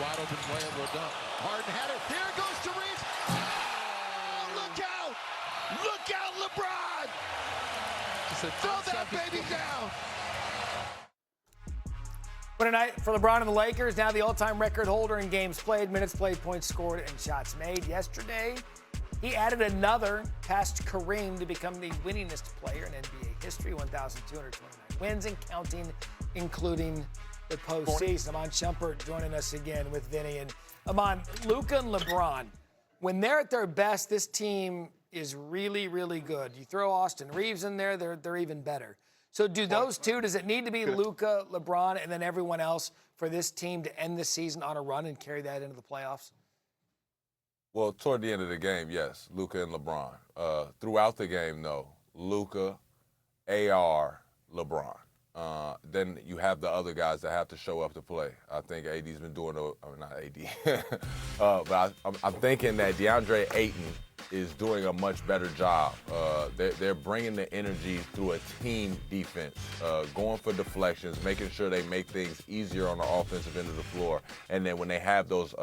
wide open play and will dunk. Harden had it. Here goes to Reeves. Oh, look out! Look out, LeBron! Throw that baby down. What a night for LeBron and the Lakers. Now the all-time record holder in games played, minutes played, points scored, and shots made. Yesterday, he added another past Kareem to become the winningest player in NBA history, 1,229 wins and counting, including the postseason. Amon Shumpert joining us again with Vinny. And Amon, Luka and LeBron, when they're at their best, this team is really, really good. You throw Austin Reeves in there, they're even better. So do those two, does it need to be Luka, LeBron, and then everyone else for this team to end the season on a run and carry that into the playoffs? Well, toward the end of the game, yes, Luka and LeBron. Throughout the game, though, Luka, AR, LeBron. Then you have the other guys that have to show up to play. I think AD's been doing, not AD, but I'm thinking that DeAndre Ayton is doing a much better job. They're bringing the energy through a team defense, going for deflections, making sure they make things easier on the offensive end of the floor. And then when they have those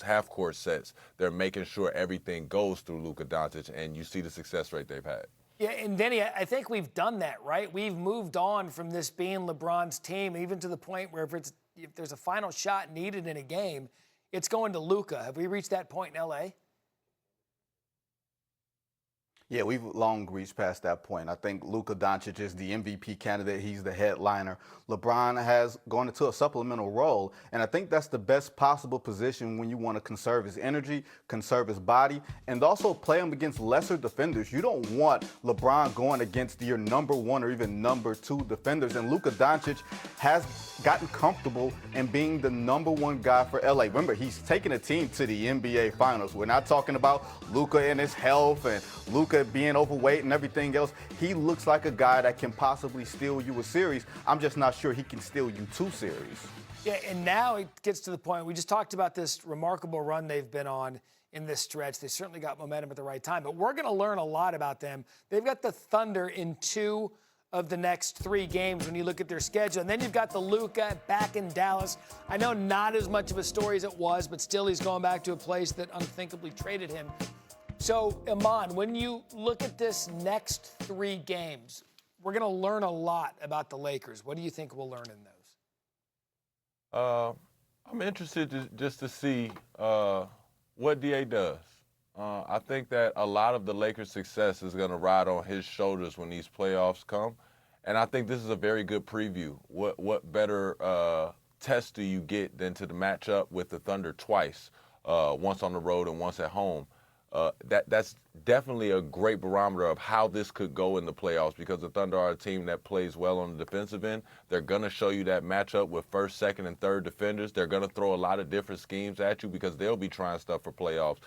half-court sets, they're making sure everything goes through Luka Doncic, and you see the success rate they've had. Yeah, and Vinny, I think we've done that, right? We've moved on from this being LeBron's team, even to the point where if there's a final shot needed in a game, it's going to Luka. Have we reached that point in L.A.? Yeah, we've long reached past that point. I think Luka Doncic is the MVP candidate. He's the headliner. LeBron has gone into a supplemental role, and I think that's the best possible position when you want to conserve his energy, conserve his body, and also play him against lesser defenders. You don't want LeBron going against your number one or even number two defenders, and Luka Doncic has gotten comfortable in being the number one guy for LA. Remember, he's taken a team to the NBA Finals. We're not talking about Luka and his health and Luka being overweight and everything else. He looks like a guy that can possibly steal you a series. I'm just not sure he can steal you two series. Yeah, and now it gets to the point, we just talked about this remarkable run they've been on in this stretch. They certainly got momentum at the right time, but we're going to learn a lot about them. They've got the Thunder in 2 of the next 3 games when you look at their schedule. And then you've got the Luka back in Dallas. I know not as much of a story as it was, but still he's going back to a place that unthinkably traded him. So, Amon, when you look at this next 3 games, we're going to learn a lot about the Lakers. What do you think we'll learn in those? I'm interested just to see what DA does. I think that a lot of the Lakers' success is going to ride on his shoulders when these playoffs come. And I think this is a very good preview. What better test do you get than to the matchup with the Thunder twice, once on the road and once at home? That's definitely a great barometer of how this could go in the playoffs, because the Thunder are a team that plays well on the defensive end. They're going to show you that matchup with first, second, and third defenders. They're going to throw a lot of different schemes at you because they'll be trying stuff for playoffs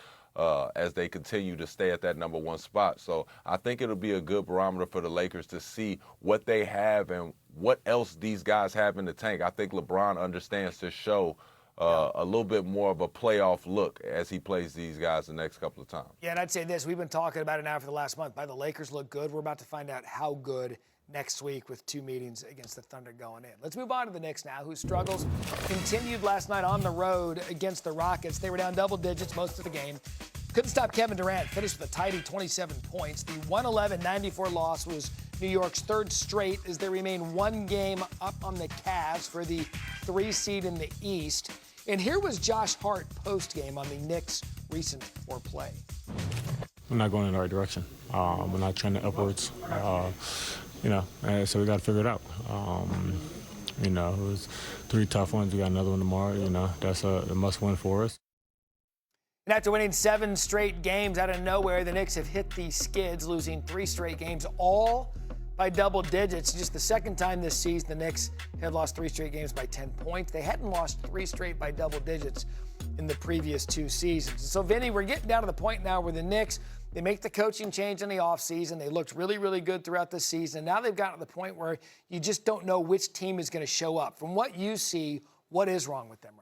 as they continue to stay at that number 1 spot. So I think it'll be a good barometer for the Lakers to see what they have and what else these guys have in the tank. I think LeBron understands to show a little bit more of a playoff look as he plays these guys the next couple of times. Yeah, and I'd say this. We've been talking about it now for the last month. By the Lakers look good. We're about to find out how good next week with 2 meetings against the Thunder going in. Let's move on to the Knicks now, whose struggles continued last night on the road against the Rockets. They were down double digits most of the game. Couldn't stop Kevin Durant. Finished with a tidy 27 points. The 111-94 loss was New York's 3rd straight as they remain 1 game up on the Cavs for the 3 seed in the East. And here was Josh Hart post-game on the Knicks' recent foreplay. We're not going in the right direction. We're not trending upwards. So we got to figure it out. It was 3 tough ones. We got another one tomorrow. That's a must-win for us. And after winning 7 straight games out of nowhere, the Knicks have hit the skids, losing 3 straight games, all by double digits. Just the second time this season, the Knicks had lost 3 straight games by 10 points. They hadn't lost 3 straight by double digits in the previous 2 seasons. So, Vinny, we're getting down to the point now where the Knicks, they make the coaching change in the offseason. They looked really, really good throughout the season. Now they've gotten to the point where you just don't know which team is going to show up. From what you see, what is wrong with them right now?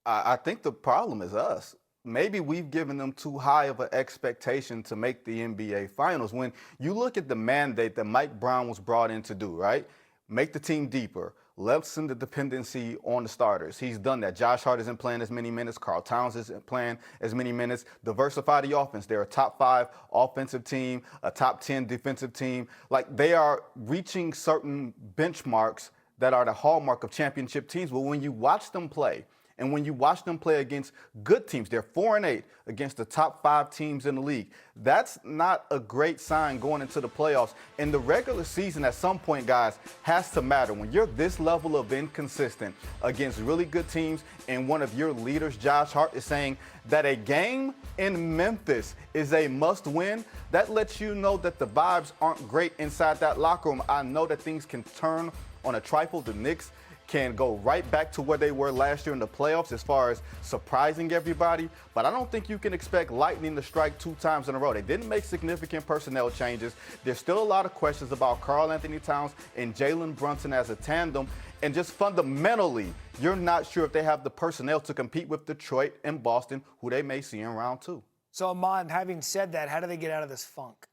I think the problem is us. Maybe we've given them too high of an expectation to make the NBA Finals. When you look at the mandate that Mike Brown was brought in to do, right? Make the team deeper, lessen the dependency on the starters. He's done that. Josh Hart isn't playing as many minutes. Karl Towns isn't playing as many minutes. Diversify the offense. They're a top 5 offensive team, a top 10 defensive team. Like, they are reaching certain benchmarks that are the hallmark of championship teams. But when you watch them play, and when you watch them play against good teams, they're 4-8 against the top 5 teams in the league. That's not a great sign going into the playoffs. And the regular season at some point, guys, has to matter. When you're this level of inconsistent against really good teams, and one of your leaders, Josh Hart, is saying that a game in Memphis is a must-win, that lets you know that the vibes aren't great inside that locker room. I know that things can turn on a trifle. The Knicks can go right back to where they were last year in the playoffs as far as surprising everybody. But I don't think you can expect Lightning to strike 2 times in a row. They didn't make significant personnel changes. There's still a lot of questions about Karl-Anthony Towns and Jalen Brunson as a tandem. And just fundamentally, you're not sure if they have the personnel to compete with Detroit and Boston, who they may see in round 2. So, Amon, having said that, how do they get out of this funk?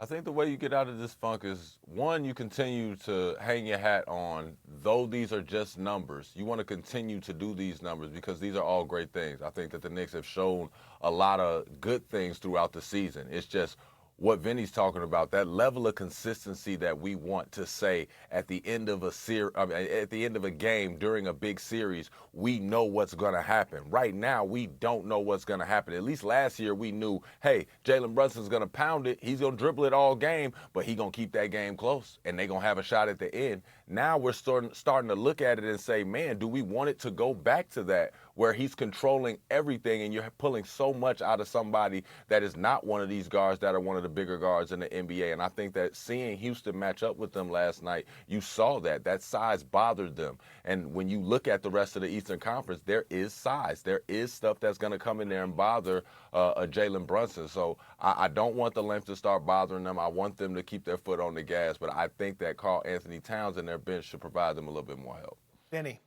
I think the way you get out of this funk is, one, you continue to hang your hat on, though these are just numbers, you want to continue to do these numbers because these are all great things. I think that the Knicks have shown a lot of good things throughout the season. It's just what Vinny's talking about, that level of consistency that we want to say at the end of at the end of a game during a big series, we know what's going to happen. Right now, we don't know what's going to happen. At least last year, we knew, hey, Jalen Brunson's going to pound it. He's going to dribble it all game, but he's going to keep that game close, and they're going to have a shot at the end. Now we're starting to look at it and say, man, do we want it to go back to that, where he's controlling everything and you're pulling so much out of somebody that is not one of these guards that are one of the bigger guards in the NBA. And I think that seeing Houston match up with them last night, you saw that size bothered them. And when you look at the rest of the Eastern Conference, there is size. There is stuff that's going to come in there and bother Jalen Brunson. So I don't want the length to start bothering them. I want them to keep their foot on the gas. But I think that Karl-Anthony Towns and their bench should provide them a little bit more help. Vinny.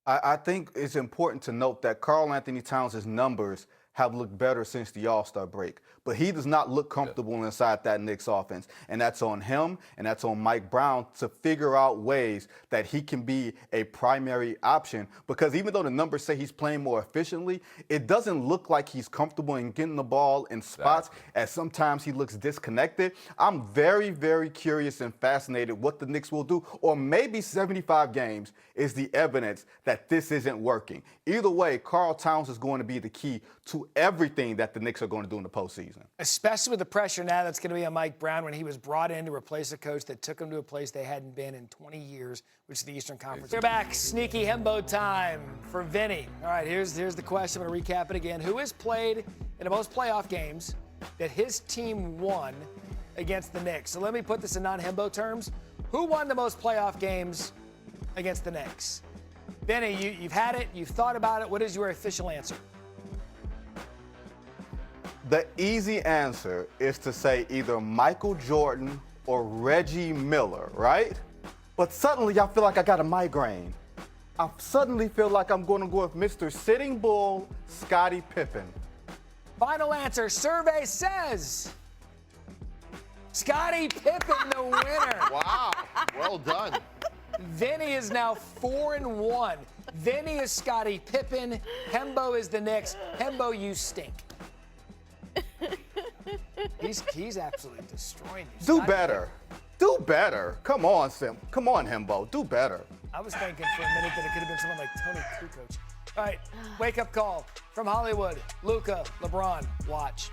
I think it's important to note that Karl-Anthony Towns' numbers have looked better since the All-Star break. But he does not look comfortable inside that Knicks offense. And that's on him and that's on Mike Brown to figure out ways that he can be a primary option. Because even though the numbers say he's playing more efficiently, it doesn't look like he's comfortable in getting the ball in spots, as sometimes he looks disconnected. I'm very, very curious and fascinated what the Knicks will do. Or maybe 75 games is the evidence that this isn't working. Either way, Karl Towns is going to be the key to everything that the Knicks are going to do in the postseason. Especially with the pressure now that's going to be on Mike Brown when he was brought in to replace a coach that took him to a place they hadn't been in 20 years, which is the Eastern Conference. We're back. Sneaky Hembo time for Vinny. All right, here's the question. I'm going to recap it again. Who has played in the most playoff games that his team won against the Knicks? So let me put this in non-Hembo terms. Who won the most playoff games against the Knicks? Vinny, you've had it. You've thought about it. What is your official answer? The easy answer is to say either Michael Jordan or Reggie Miller, right? But suddenly I feel like I got a migraine. I suddenly feel like I'm going to go with Mr. Sitting Bull, Scottie Pippen. Final answer. Survey says Scottie Pippen, the winner. Wow, well done. Vinny is now 4-1. Vinny is Scottie Pippen. Hembo is the Knicks. Hembo, you stink. He's absolutely destroying you. Do better. Do better. Come on, Sim. Come on, Hembo. Do better. I was thinking for a minute that it could have been someone like Tony Kukoc. All right, wake-up call from Hollywood. Luka, LeBron, watch.